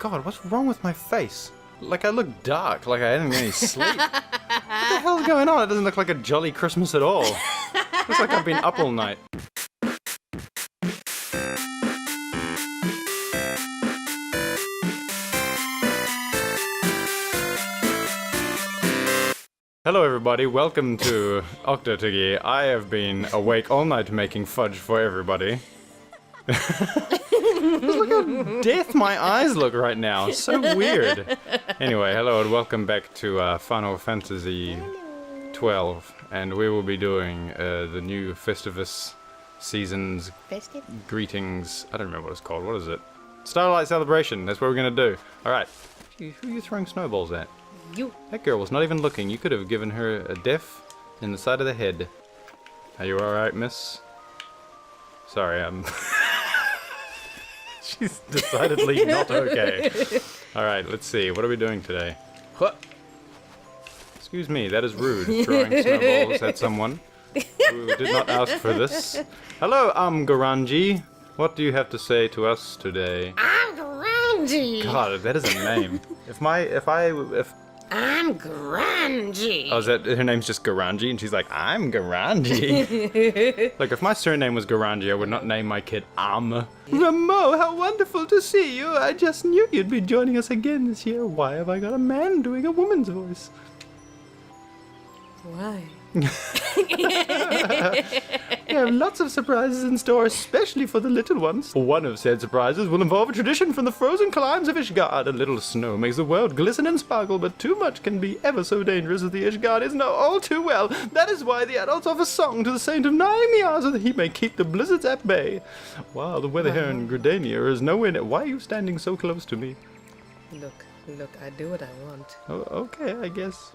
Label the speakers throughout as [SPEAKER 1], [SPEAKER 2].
[SPEAKER 1] God, what's wrong with my face? Like, I look dark, like I didn't get any sleep. What the hell's going on? It doesn't look like a jolly Christmas at all. Looks like I've been up all night. Hello everybody, welcome to Octotiggy. I have been awake all night making fudge for everybody. Look how death my eyes look right now. It's so weird. Anyway, hello and welcome back to Final Fantasy XII. And we will be doing the new Festivus season's
[SPEAKER 2] Festive?
[SPEAKER 1] greetings. I don't remember what it's called. What is it? Starlight celebration. That's what we're going to do. Alright. Who are you throwing snowballs at?
[SPEAKER 2] You.
[SPEAKER 1] That girl was not even looking. You could have given her a death in the side of the head. Are you alright, miss? Sorry, she's decidedly not okay. Alright, let's see. What are we doing today? What? Excuse me, that is rude. Throwing snowballs at someone who did not ask for this. Hello, Garanji. What do you have to say to us today?
[SPEAKER 2] I'm Garanji.
[SPEAKER 1] God, that is a name. If
[SPEAKER 2] I'm Garanji.
[SPEAKER 1] Oh, is that her name's just Garanji, and she's like, I'm Garanji. Like, if my surname was Garanji, I would not name my kid Ramo, how wonderful to see you. I just knew you'd be joining us again this year. Why have I got a man doing a woman's voice?
[SPEAKER 2] Why?
[SPEAKER 1] We have lots of surprises in store, especially for the little ones. One of said surprises will involve a tradition from the frozen climes of Ishgard. A little snow makes the world glisten and sparkle, but too much can be ever so dangerous, as the Ishgardis know all too well. That is why the adults offer song to the saint of Naimia, so that he may keep the blizzards at bay. Wow, the weather here in Gridania is nowhere near. Why are you standing so close to me?
[SPEAKER 2] Look, I do what I want.
[SPEAKER 1] Oh, okay, I guess.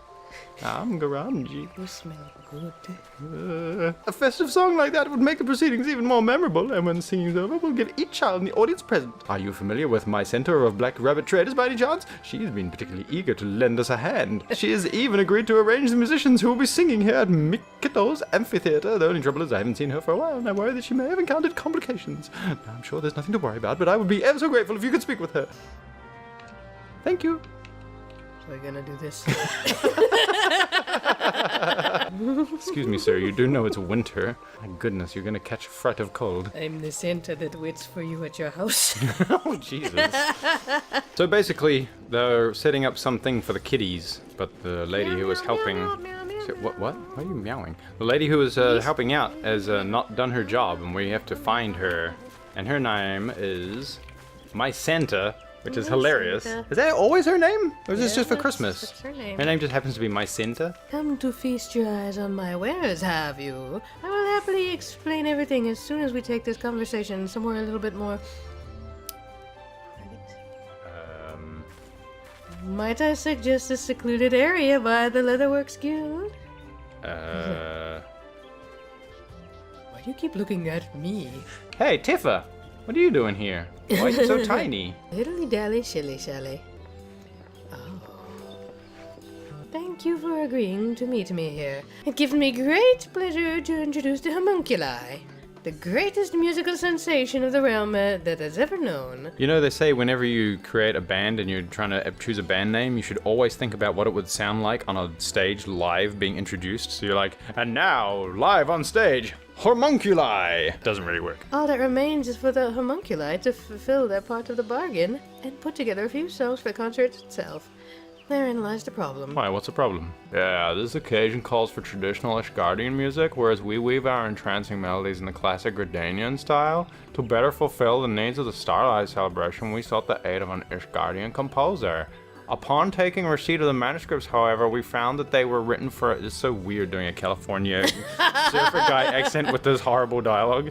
[SPEAKER 1] I'm Garanji.
[SPEAKER 2] You smell good.
[SPEAKER 1] A festive song like that would make the proceedings even more memorable, and when singing's over, we'll give each child in the audience present. Are you familiar with my center of Black Rabbit Traders by any chance? She's been particularly eager to lend us a hand. She has even agreed to arrange the musicians who will be singing here at Miqo'te's amphitheater. The only trouble is I haven't seen her for a while, and I worry that she may have encountered complications. Now, I'm sure there's nothing to worry about, but I would be ever so grateful if you could speak with her. Thank you.
[SPEAKER 2] We're gonna do this.
[SPEAKER 1] Excuse me, sir, you do know it's winter. My goodness, you're gonna catch a fright of cold.
[SPEAKER 2] I'm the Santa that waits for you at your house.
[SPEAKER 1] Oh, Jesus. So basically, they're setting up something for the kiddies, but the lady who was helping... What? Why are you meowing? The lady who was helping out has not done her job, and we have to find her. And her name is... My Santa, which is hilarious.
[SPEAKER 2] Santa.
[SPEAKER 1] Is that always her name? Or is this just for
[SPEAKER 2] that's-
[SPEAKER 1] Christmas?
[SPEAKER 2] that's her name.
[SPEAKER 1] Her name just happens to be My Santa?
[SPEAKER 2] Come to feast your eyes on my wares, have you? I will happily explain everything as soon as we take this conversation somewhere a little bit more... Might I suggest a secluded area by the Leatherworks Guild? Why do you keep looking at me?
[SPEAKER 1] Hey, Tifa! What are you doing here? Why are you so tiny?
[SPEAKER 2] Diddly-dally, shilly-shally. Oh. Thank you for agreeing to meet me here. It gives me great pleasure to introduce the homunculi, the greatest musical sensation of the realm that has ever known.
[SPEAKER 1] You know, they say whenever you create a band and you're trying to choose a band name, you should always think about what it would sound like on a stage live being introduced. So you're like, and now, live on stage, homunculi! Doesn't really work.
[SPEAKER 2] All that remains is for the homunculi to fulfill their part of the bargain and put together a few songs for the concert itself. Therein lies the problem.
[SPEAKER 1] Why, what's the problem? Yeah, this occasion calls for traditional Ishgardian music, whereas we weave our entrancing melodies in the classic Gridanian style. To better fulfill the needs of the Starlight celebration, we sought the aid of an Ishgardian composer. Upon taking receipt of the manuscripts, however, we found that they were written for... It's so weird doing a California surfer guy accent with this horrible dialogue.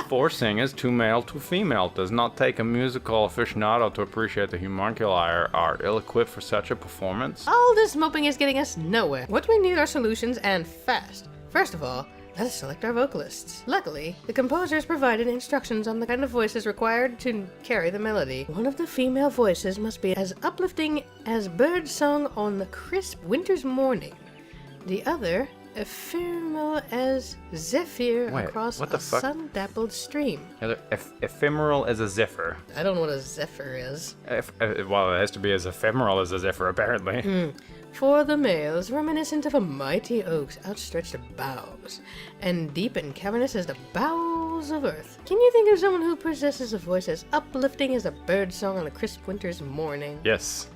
[SPEAKER 1] 4 singers, 2 male, 2 female. Does not take a musical aficionado to appreciate the homunculi are ill-equipped for such a performance.
[SPEAKER 2] All this moping is getting us nowhere. What we need are solutions, and fast. First of all, let us select our vocalists. Luckily, the composers provided instructions on the kind of voices required to carry the melody. One of the female voices must be as uplifting as bird song on the crisp winter's morning. The other ephemeral as zephyr
[SPEAKER 1] Wait,
[SPEAKER 2] across
[SPEAKER 1] what the
[SPEAKER 2] a
[SPEAKER 1] fuck?
[SPEAKER 2] sun-dappled stream.
[SPEAKER 1] Ephemeral as a zephyr.
[SPEAKER 2] I don't know what a zephyr is.
[SPEAKER 1] Well, it has to be as ephemeral as a zephyr, apparently.
[SPEAKER 2] For the males, reminiscent of a mighty oak's outstretched boughs, and deep and cavernous as the bowels of earth. Can you think of someone who possesses a voice as uplifting as a bird song on a crisp winter's morning?
[SPEAKER 1] Yes.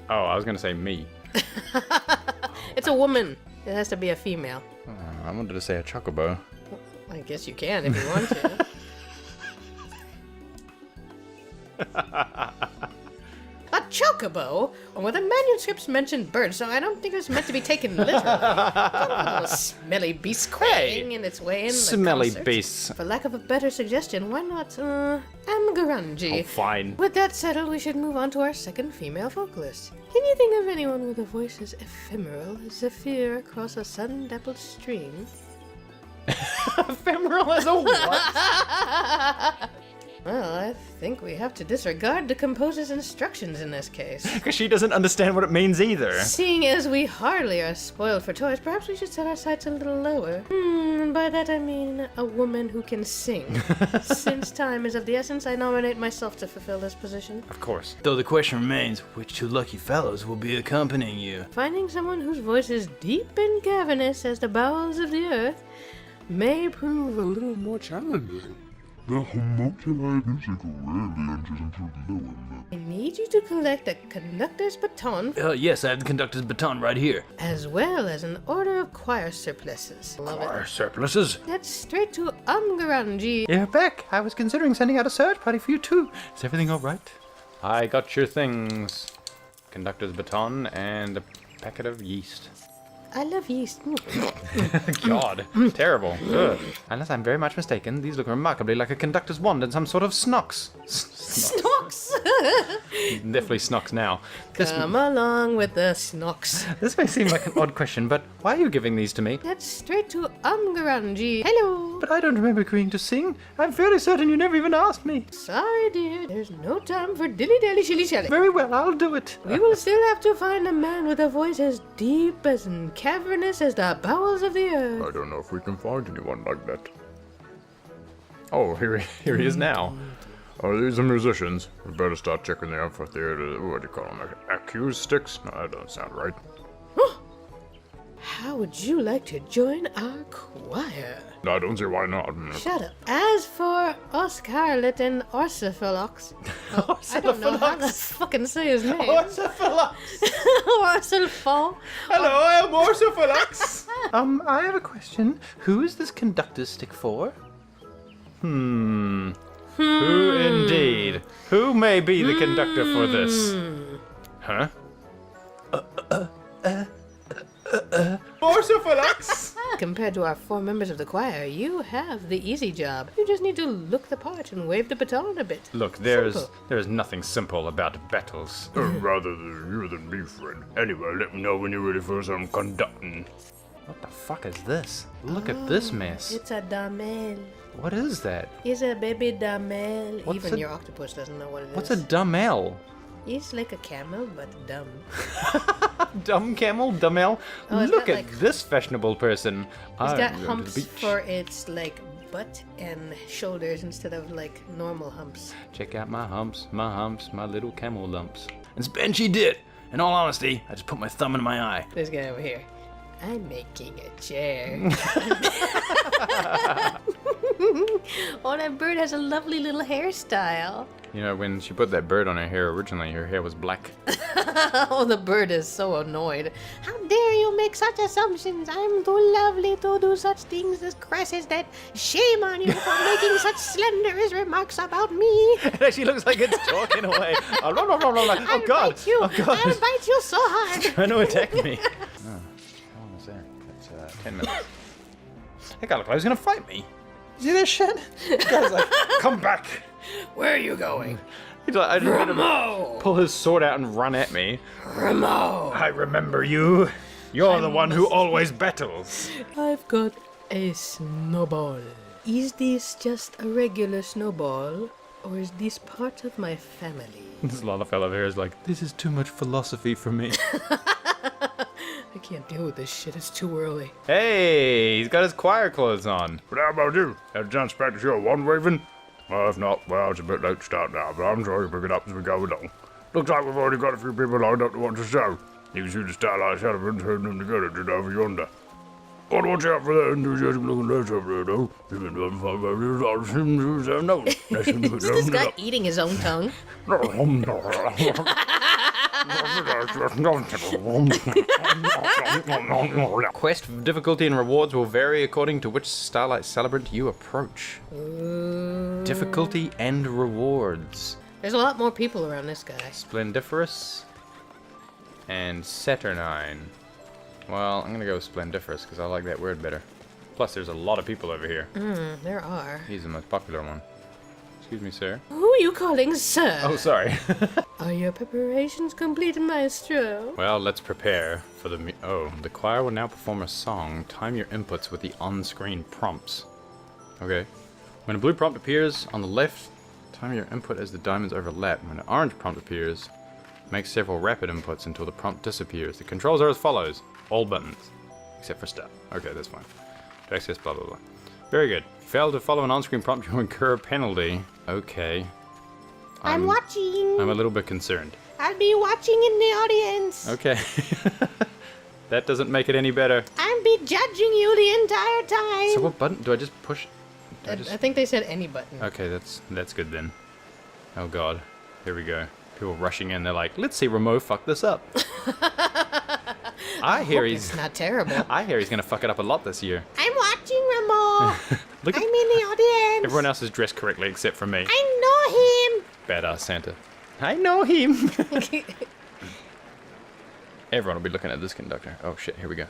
[SPEAKER 1] Oh, I was gonna say me.
[SPEAKER 2] It's a woman. It has to be a female.
[SPEAKER 1] I wanted to say a chocobo.
[SPEAKER 2] I guess you can if you want to. A chocobo? Well, the manuscripts mentioned birds, so I don't think it was meant to be taken literally. A little smelly beast quaking in its way in the
[SPEAKER 1] Smelly
[SPEAKER 2] concert.
[SPEAKER 1] beasts.
[SPEAKER 2] For lack of a better suggestion, why not, Amgaranji?
[SPEAKER 1] Oh, fine.
[SPEAKER 2] With that settled, we should move on to our second female vocalist. Can you think of anyone with a voice as ephemeral as zephyr across a sun-dappled stream?
[SPEAKER 1] Ephemeral as a what?
[SPEAKER 2] Well, I think we have to disregard the composer's instructions in this case.
[SPEAKER 1] Because she doesn't understand what it means either.
[SPEAKER 2] Seeing as we hardly are spoiled for toys, perhaps we should set our sights a little lower. By that I mean a woman who can sing. Since time is of the essence, I nominate myself to fulfill this position.
[SPEAKER 1] Of course.
[SPEAKER 3] Though the question remains, which two lucky fellows will be accompanying you?
[SPEAKER 2] Finding someone whose voice is deep and cavernous as the bowels of the earth may prove a little more challenging.
[SPEAKER 4] The homunculi music rarely enters into lower level.
[SPEAKER 2] I need you to collect a conductor's baton,
[SPEAKER 3] Yes, I have the conductor's baton right here.
[SPEAKER 2] as well as an order of choir surplices. Love it.
[SPEAKER 1] Our surpluses.
[SPEAKER 2] That's straight to Amgaranji.
[SPEAKER 1] You're back. I was considering sending out a search party for you too. Is everything all right? I got your things. Conductor's baton and a packet of yeast.
[SPEAKER 2] I love yeast.
[SPEAKER 1] God, terrible. Ugh. Unless I'm very much mistaken, these look remarkably like a conductor's wand and some sort of snox.
[SPEAKER 2] Snox!
[SPEAKER 1] Definitely snox now.
[SPEAKER 2] Come along with the snox.
[SPEAKER 1] This may seem like an odd question, but why are you giving these to me?
[SPEAKER 2] That's straight to Amgaranji. Hello.
[SPEAKER 1] But I don't remember agreeing to sing. I'm fairly certain you never even asked me.
[SPEAKER 2] Sorry, dear. There's no time for dilly-dally shilly-shally.
[SPEAKER 1] Very well, I'll do it.
[SPEAKER 2] We will still have to find a man with a voice as deep as and cavernous as the bowels of the earth.
[SPEAKER 4] I don't know if we can find anyone like that.
[SPEAKER 1] Oh, here he is now.
[SPEAKER 4] Are these the musicians? We better start checking the amphitheater. What do you call them? Acoustics? No, that doesn't sound right.
[SPEAKER 2] How would you like to join our choir?
[SPEAKER 4] I don't see why not.
[SPEAKER 2] Shut up. As for Oscarlet and Orsiphalox, I don't know how to fucking say his name.
[SPEAKER 1] Orsiphalox.
[SPEAKER 2] Orsilfo.
[SPEAKER 1] Hello, I'm Orsiphalox. I have a question. Who is this conductor's stick for? Who indeed? Who may be the conductor for this? Huh? Orsiphalox!
[SPEAKER 2] Compared to our 4 members of the choir, you have the easy job. You just need to look the part and wave the baton a bit.
[SPEAKER 1] Look,
[SPEAKER 2] Simple.
[SPEAKER 1] there's nothing simple about battles.
[SPEAKER 4] Rather than you than me, friend. Anyway, let me know when you're ready for some conducting.
[SPEAKER 1] What the fuck is this? Look at this mess.
[SPEAKER 2] It's a damel.
[SPEAKER 1] What is that?
[SPEAKER 2] It's a baby damel.
[SPEAKER 1] What's
[SPEAKER 2] Even
[SPEAKER 1] a-
[SPEAKER 2] your octopus doesn't know what it is.
[SPEAKER 1] What's a dumel?
[SPEAKER 2] It's like a camel, but dumb.
[SPEAKER 1] Dumb camel? Dummel?
[SPEAKER 2] Oh, it's
[SPEAKER 1] Look
[SPEAKER 2] got,
[SPEAKER 1] at
[SPEAKER 2] like-
[SPEAKER 1] this fashionable person.
[SPEAKER 2] It's
[SPEAKER 1] I'm
[SPEAKER 2] got
[SPEAKER 1] going to
[SPEAKER 2] humps
[SPEAKER 1] the beach.
[SPEAKER 2] for its, like, butt and shoulders instead of, like, normal humps.
[SPEAKER 1] Check out my humps, my little camel lumps.
[SPEAKER 3] And Span she did. In all honesty, I just put my thumb in my eye.
[SPEAKER 2] This guy over here. I'm making a chair. Oh, that bird has a lovely little hairstyle.
[SPEAKER 1] You know, when she put that bird on her hair originally, her hair was black.
[SPEAKER 2] Oh, the bird is so annoyed. How dare you make such assumptions? I'm too lovely to do such things as crasses that. Shame on you for making such slanderous remarks about me.
[SPEAKER 1] It actually looks like it's talking away. Oh, no, no, no, no, no. Oh,
[SPEAKER 2] I'll
[SPEAKER 1] God.
[SPEAKER 2] bite you.
[SPEAKER 1] Oh, God.
[SPEAKER 2] I'll bite you so hard.
[SPEAKER 1] Trying to attack me. Oh, how long was that? That's 10 minutes. That guy looked like he was going to fight me. See this shit? The guy's like, come back.
[SPEAKER 2] Where are you going?
[SPEAKER 1] He's like, I just made him
[SPEAKER 2] Remo!
[SPEAKER 1] pull his sword out and run at me.
[SPEAKER 2] Remo!
[SPEAKER 1] I remember you. You're the one who always battles.
[SPEAKER 2] I've got a snowball. Is this just a regular snowball? Or is this part of my family?
[SPEAKER 1] This lot of fellow here is like, this is too much philosophy for me.
[SPEAKER 2] I can't deal with this shit. It's too early.
[SPEAKER 1] Hey, he's got his choir clothes on.
[SPEAKER 4] But how about you? Had a chance to practice your one, Raven? Well, if not, well, it's a bit late to start now, but I'm sure you'll pick it up as we go along. Looks like we've already got a few people lined up to watch the show. You can see the Starlight celebrants holding them together just over yonder. Gotta watch out for that enthusiastic looking lads over there, though. You've been doing fun,
[SPEAKER 2] Is this guy eating his own tongue?
[SPEAKER 1] Quest difficulty and rewards will vary according to which Starlight celebrant you approach. Difficulty and rewards.
[SPEAKER 2] There's a lot more people around this guy.
[SPEAKER 1] Splendiferous and Saturnine. Well, I'm gonna go with Splendiferous because I like that word better. Plus, there's a lot of people over here.
[SPEAKER 2] There are.
[SPEAKER 1] He's the most popular one. Excuse me, sir.
[SPEAKER 2] Who are you calling sir?
[SPEAKER 1] Oh, sorry.
[SPEAKER 2] Are your preparations complete, maestro?
[SPEAKER 1] Well, let's prepare for the... the choir will now perform a song. Time your inputs with the on-screen prompts. Okay. When a blue prompt appears on the left, time your input as the diamonds overlap. When an orange prompt appears, make several rapid inputs until the prompt disappears. The controls are as follows. All buttons. Except for start. Okay, that's fine. To access blah blah blah. Very good. Fail to follow an on-screen prompt, you incur a penalty. Okay.
[SPEAKER 2] I'm watching.
[SPEAKER 1] I'm a little bit concerned.
[SPEAKER 2] I'll be watching in the audience.
[SPEAKER 1] Okay. That doesn't make it any better.
[SPEAKER 2] I'll be judging you the entire time.
[SPEAKER 1] So what button? Do I just push?
[SPEAKER 2] I think they said any button.
[SPEAKER 1] Okay, that's good then. Oh god. Here we go. People rushing in, they're like, let's see Ramo fuck this up. I hear he's
[SPEAKER 2] It's not terrible.
[SPEAKER 1] I hear he's gonna fuck it up a lot this year.
[SPEAKER 2] I'm watching Ramo.
[SPEAKER 1] Look
[SPEAKER 2] I'm
[SPEAKER 1] at
[SPEAKER 2] in the audience.
[SPEAKER 1] everyone else is dressed correctly except for me.
[SPEAKER 2] I know him.
[SPEAKER 1] Badass Santa. I know him. Everyone will be looking at this conductor. Oh shit, here we go.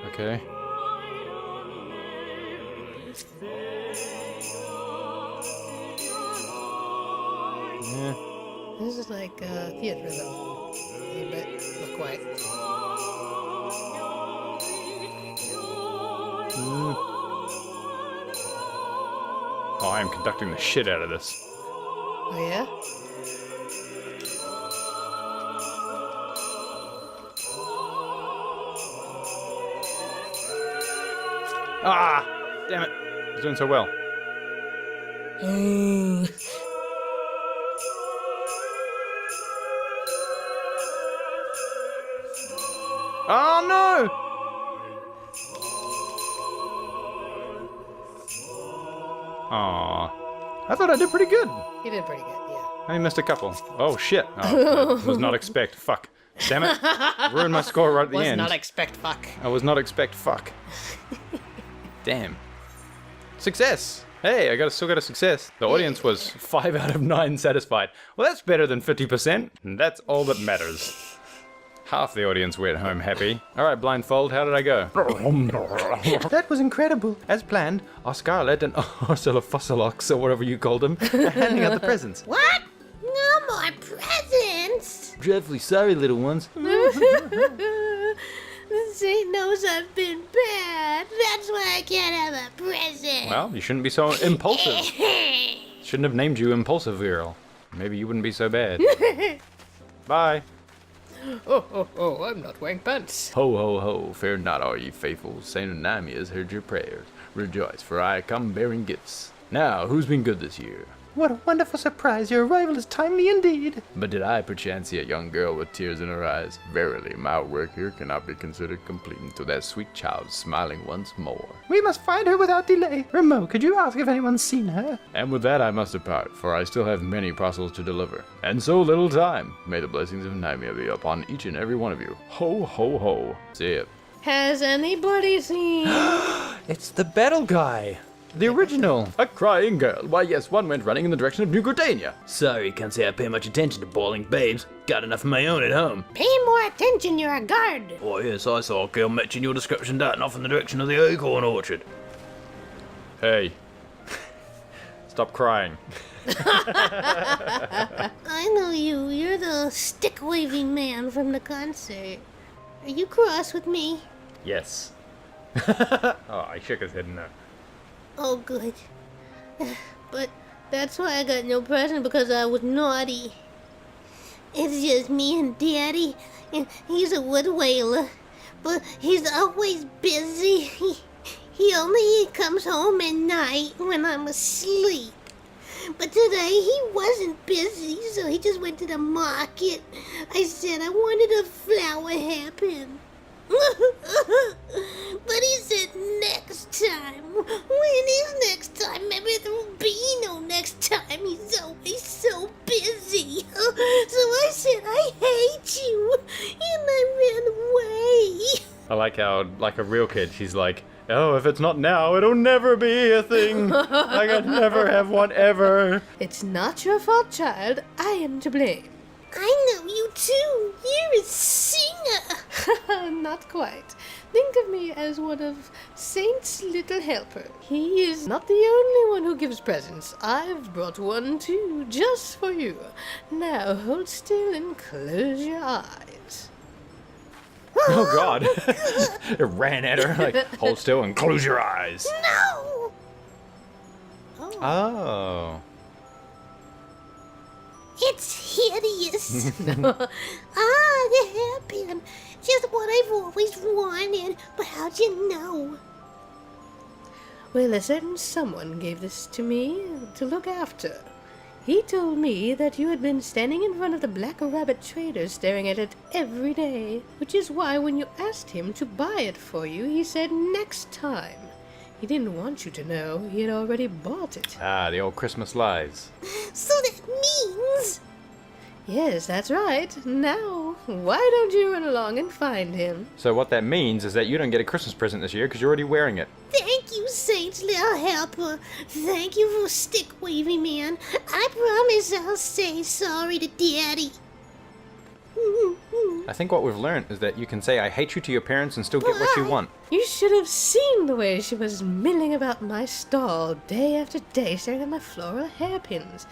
[SPEAKER 1] Okay. Yeah.
[SPEAKER 2] This is like theater though. A little bit. Not quite.
[SPEAKER 1] Oh, I am conducting the shit out of this.
[SPEAKER 2] Oh yeah?
[SPEAKER 1] Ah! Damn it. He's doing so well. Oh no! Aw. I thought I did pretty good.
[SPEAKER 2] You did pretty good, yeah.
[SPEAKER 1] I missed a couple. Oh shit. Oh, was not expect. Fuck. Damn it. Ruined my score right at the
[SPEAKER 2] Was
[SPEAKER 1] end.
[SPEAKER 2] not expect fuck.
[SPEAKER 1] I was not expect fuck. Damn. Success! Hey, still got a success. The audience was 5 out of 9 satisfied. Well, that's better than 50%, and that's all that matters. Half the audience went home happy. Alright, Blindfold, how did I go? That was incredible. As planned, our Scarlet and Ursula Fossilox, or whatever you called them, are handing out the presents.
[SPEAKER 2] What? No more presents?
[SPEAKER 3] Dreadfully sorry, little ones.
[SPEAKER 2] Saint knows I've been bad. That's why I can't have a present.
[SPEAKER 1] Well, you shouldn't be so impulsive. Shouldn't have named you Impulsive Girl. Maybe you wouldn't be so bad. Bye.
[SPEAKER 2] Oh, I'm not wearing pants.
[SPEAKER 3] Ho, ho, ho, fear not, all ye faithful. Saint Anami has heard your prayers. Rejoice, for I come bearing gifts. Now, who's been good this year?
[SPEAKER 1] What a wonderful surprise. Your arrival is timely indeed.
[SPEAKER 3] But did I perchance see a young girl with tears in her eyes? Verily, my work here cannot be considered complete until that sweet child is smiling once more.
[SPEAKER 1] We must find her without delay. Ramo, could you ask if anyone's seen her?
[SPEAKER 3] And with that I must depart, for I still have many parcels to deliver. And so little time. May the blessings of Naimia be upon each and every one of you. Ho, ho, ho. See ya.
[SPEAKER 2] Has anybody seen?
[SPEAKER 1] It's the battle guy. The original.
[SPEAKER 3] A crying girl. Why, yes, one went running in the direction of Miqo'te. Sorry, can't say I pay much attention to bawling babes. Got enough of my own at home.
[SPEAKER 2] Pay more attention, you're a guard.
[SPEAKER 3] Oh, yes, I saw a girl matching your description darting off in the direction of the acorn orchard.
[SPEAKER 1] Hey. Stop crying.
[SPEAKER 2] I know you. You're the stick-waving man from the concert. Are you cross with me?
[SPEAKER 1] Yes. Oh, I shook his head no.
[SPEAKER 2] Oh, good. But That's why I got no present, because I was naughty. It's just me and Daddy, and he's a wood whaler, but he's always busy. He only comes home at night when I'm asleep. But today he wasn't busy, so he just went to the market. I said I wanted a flower hairpin. But he said next time. When is next time? Maybe there will be no next time. He's always so busy. So I said I hate you, and I ran away.
[SPEAKER 3] I like how, like a real kid, she's like, oh, if it's not now, it'll never be a thing. I could never have one ever.
[SPEAKER 2] It's not your fault, child. I am to blame. I know you too. You're a singer. Not quite. Think of me as one of Saint's little helper. He is not the only one who gives presents. I've brought one too, just for you. Now hold still and close your eyes.
[SPEAKER 3] Oh, God. It ran at her, like, hold still and close your eyes.
[SPEAKER 2] No!
[SPEAKER 3] Oh.
[SPEAKER 2] It's hideous. The hairpin. Just what I've always wanted. But how'd you know? Well, a certain someone gave this to me to look after. He told me that you had been standing in front of the Black Rabbit Trader staring at it every day, which is why when you asked him to buy it for you, he said next time. He didn't want you to know he had already bought it.
[SPEAKER 3] Ah, the old Christmas lies.
[SPEAKER 2] So that means... Yes, that's right. Now, why don't you run along and find him?
[SPEAKER 3] So what that means is that you don't get a Christmas present this year because you're already wearing it.
[SPEAKER 2] Thank you, Saint's little helper. Thank you for stick waving, man. I promise I'll say sorry to Daddy.
[SPEAKER 3] I think what we've learned is that you can say I hate you to your parents and still get what you want.
[SPEAKER 2] You should have seen the way she was milling about my stall day after day, staring at my floral hairpins.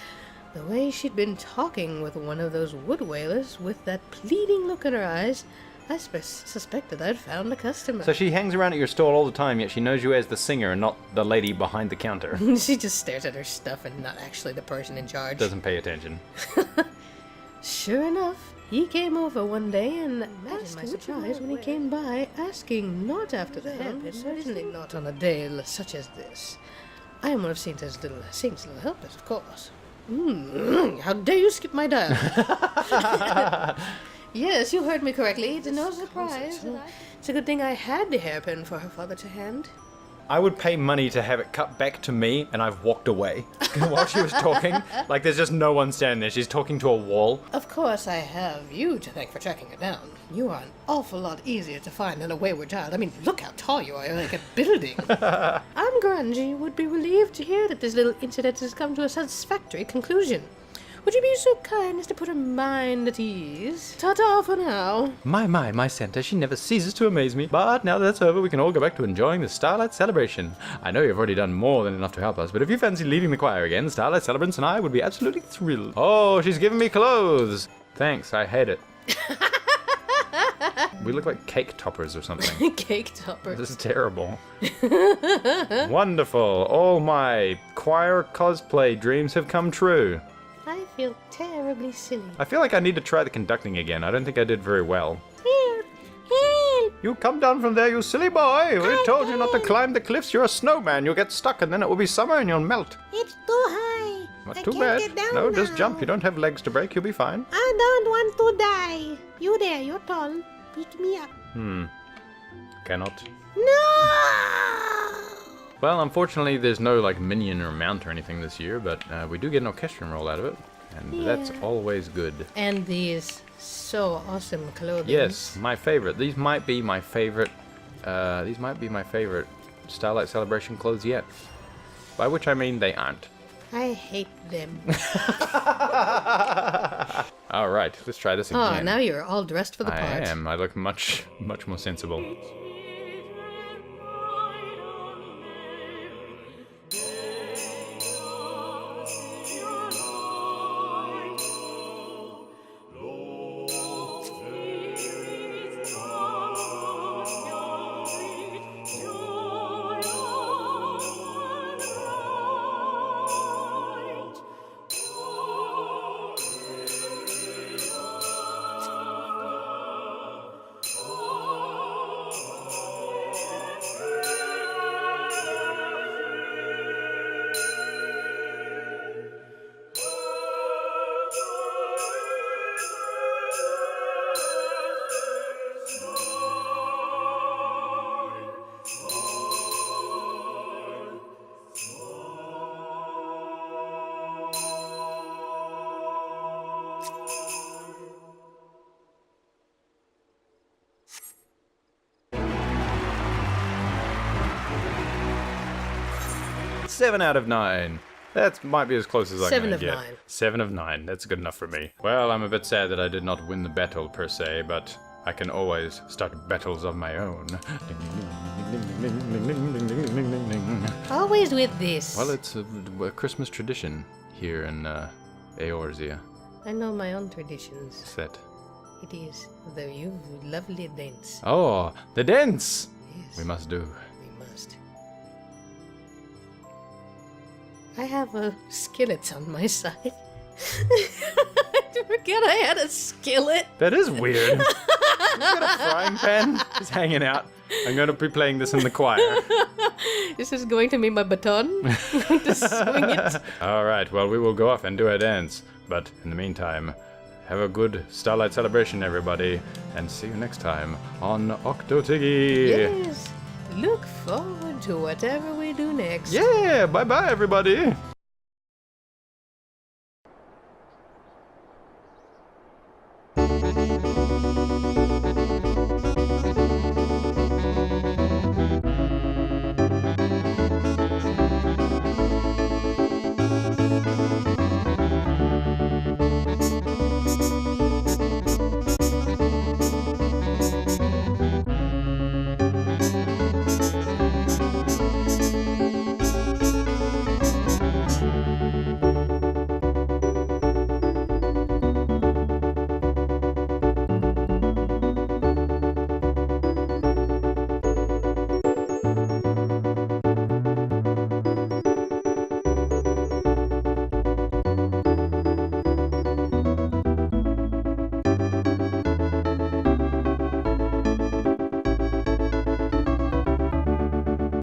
[SPEAKER 2] The way she'd been talking with one of those wood whalers with that pleading look in her eyes, I suspected I'd found a customer.
[SPEAKER 3] So she hangs around at your stall all the time, yet she knows you as the singer and not the lady behind the counter.
[SPEAKER 2] She just stares at her stuff and not actually the person in charge.
[SPEAKER 3] Doesn't pay attention.
[SPEAKER 2] Sure enough, he came over one day, and imagine my surprise when he came by, asking not after the hairpin, certainly not on a day such as this. I am one of Saint's little helpers, of course. How dare you skip my dialogue? Yes, you heard me correctly. It's no surprise. It's a good thing I had the hairpin for her father to hand.
[SPEAKER 3] I would pay money to have it cut back to me, and I've walked away while she was talking. Like, there's just no one standing there. She's talking to a wall.
[SPEAKER 2] Of course, I have you to thank for tracking her down. You are an awful lot easier to find than a wayward child. I mean, look how tall you are. You're like a building. I'm Grungy would be relieved to hear that this little incident has come to a satisfactory conclusion. Would you be so kind as to put her mind at ease? Ta-ta for now.
[SPEAKER 3] My Santa, she never ceases to amaze me. But now that that's over, we can all go back to enjoying the Starlight celebration. I know you've already done more than enough to help us, but if you fancy leading the choir again, the Starlight celebrants and I would be absolutely thrilled. Oh, she's giving me clothes. Thanks, I hate it. We look like cake toppers or something.
[SPEAKER 2] Cake toppers.
[SPEAKER 3] This is terrible. Wonderful. All my choir cosplay dreams have come true.
[SPEAKER 2] I feel terribly silly.
[SPEAKER 3] I feel like I need to try the conducting again. I don't think I did very well.
[SPEAKER 2] Help! Help!
[SPEAKER 3] You come down from there, you silly boy! We told you not to climb the cliffs. You're a snowman. You'll get stuck, and then it will be summer, and you'll melt.
[SPEAKER 2] It's too high.
[SPEAKER 3] Not
[SPEAKER 2] I
[SPEAKER 3] too
[SPEAKER 2] can't
[SPEAKER 3] bad.
[SPEAKER 2] get down
[SPEAKER 3] No, just
[SPEAKER 2] now.
[SPEAKER 3] jump. You don't have legs to break. You'll be fine.
[SPEAKER 2] I don't want to die. You there, you're tall. Pick me up.
[SPEAKER 3] Cannot.
[SPEAKER 2] No!
[SPEAKER 3] Well, unfortunately, there's no like minion or mount or anything this year, but we do get an orchestral roll out of it, and that's always good.
[SPEAKER 2] And these so awesome clothing.
[SPEAKER 3] Yes, my favorite. These might be my favorite. Starlight Celebration clothes yet. By which I mean they aren't.
[SPEAKER 2] I hate them.
[SPEAKER 3] All right, let's try this again.
[SPEAKER 2] Oh, now you're all dressed for the part.
[SPEAKER 3] I am. I look much more sensible. 7 out of 9. That might be as close as I can
[SPEAKER 2] 7 of
[SPEAKER 3] get.
[SPEAKER 2] 9.
[SPEAKER 3] 7 of 9. That's good enough for me. Well, I'm a bit sad that I did not win the battle per se, but I can always start battles of my own.
[SPEAKER 2] Always with this.
[SPEAKER 3] Well, it's a Christmas tradition here in Eorzea.
[SPEAKER 2] I know my own traditions.
[SPEAKER 3] Set.
[SPEAKER 2] It is the you lovely dance.
[SPEAKER 3] Oh, the dance!
[SPEAKER 2] Yes,
[SPEAKER 3] We must do.
[SPEAKER 2] we must. I have a skillet on my side. I forget I had a skillet.
[SPEAKER 3] That is weird. You've got a frying pan just hanging out. I'm going to be playing this in the choir.
[SPEAKER 2] This is going to be my baton. I'm going to swing it.
[SPEAKER 3] All right, well, we will go off and do a dance. But in the meantime, have a good Starlight celebration, everybody. And see you next time on Octotiggy.
[SPEAKER 2] Yes. Look forward to whatever we do next.
[SPEAKER 3] Yeah, bye-bye, everybody.